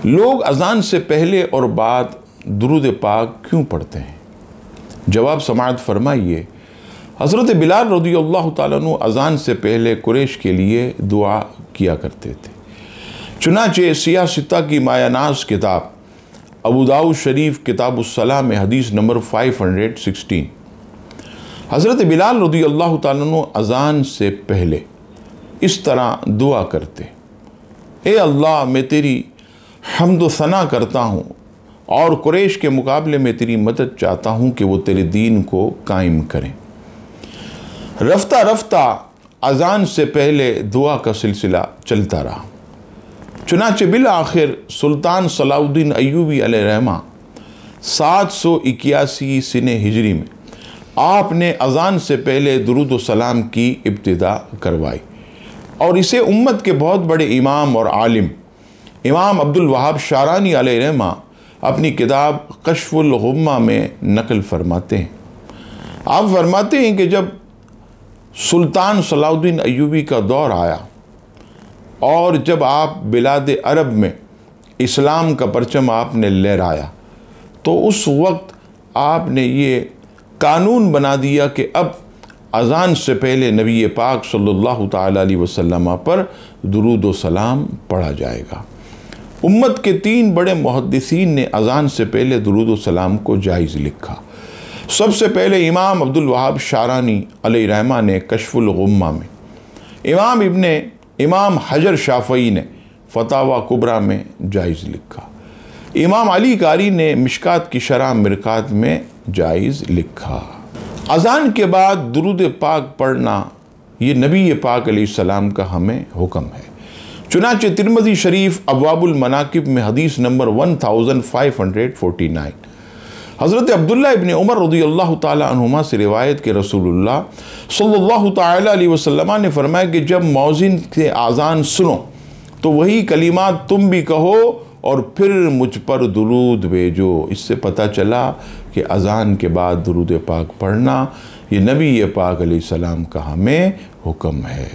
لوگ اذان سے پہلے اور بعد درود پاک کیوں پڑھتے ہیں؟ جواب سماعت فرمائیے۔ حضرت بلال رضی اللہ تعالیٰ عنہ اذان سے پہلے قریش کے لیے دعا کیا کرتے تھے۔ چنانچہ سیاہ ستہ کی مایہ ناز کتاب، ابو داؤد شریف کتاب الصلاۃ میں حدیث نمبر 516، حضرت بلال رضی اللہ تعالیٰ عنہ اذان سے پہلے اس طرح دعا کرتے: اے اللہ، میں تیری حمد و ثنا کرتا ہوں اور قریش کے مقابلے میں تیری مدد چاہتا ہوں کہ وہ تیرے دین کو قائم کریں۔ رفتہ رفتہ اذان سے پہلے دعا کا سلسلہ چلتا رہا، چنانچہ بالآخر سلطان صلاح الدین ایوبی علیہ الرحمہ 781 سنہ ہجری میں آپ نے اذان سے پہلے درود و سلام کی ابتدا کروائی، اور اسے امت کے بہت بڑے امام اور عالم امام عبد الوہاب شعرانی علیہ الرحمہ اپنی کتاب کشف الغمہ میں نقل فرماتے ہیں۔ آپ فرماتے ہیں کہ جب سلطان صلاح الدین ایوبی کا دور آیا اور جب آپ بلاد عرب میں اسلام کا پرچم آپ نے لہرایا، تو اس وقت آپ نے یہ قانون بنا دیا کہ اب اذان سے پہلے نبی پاک صلی اللہ تعالیٰ علیہ وسلم پر درود و سلام پڑھا جائے گا۔ امت کے 3 بڑے محدثین نے اذان سے پہلے درود و سلام کو جائز لکھا۔ سب سے پہلے امام عبد الوہاب شعرانی علیہ الرحمہ نے کشف الغمہ میں، امام حجر شافعی نے فتاوی کبریٰ میں جائز لکھا، امام علی قاری نے مشکات کی شرح مرقات میں جائز لکھا۔ اذان کے بعد درود پاک پڑھنا یہ نبی پاک علیہ السلام کا ہمیں حکم ہے۔ چنانچہ ترمذی شریف ابواب المناقب میں حدیث نمبر 1549، حضرت عبداللہ ابن عمر رضی اللہ تعالیٰ عنہما سے روایت کہ رسول اللہ صلی اللہ تعالیٰ علیہ وسلم نے فرمایا کہ جب مؤذن سے اذان سنو تو وہی کلمات تم بھی کہو اور پھر مجھ پر درود بھیجو۔ اس سے پتہ چلا کہ اذان کے بعد درود پاک پڑھنا یہ نبی پاک علیہ السلام کا ہمیں حکم ہے۔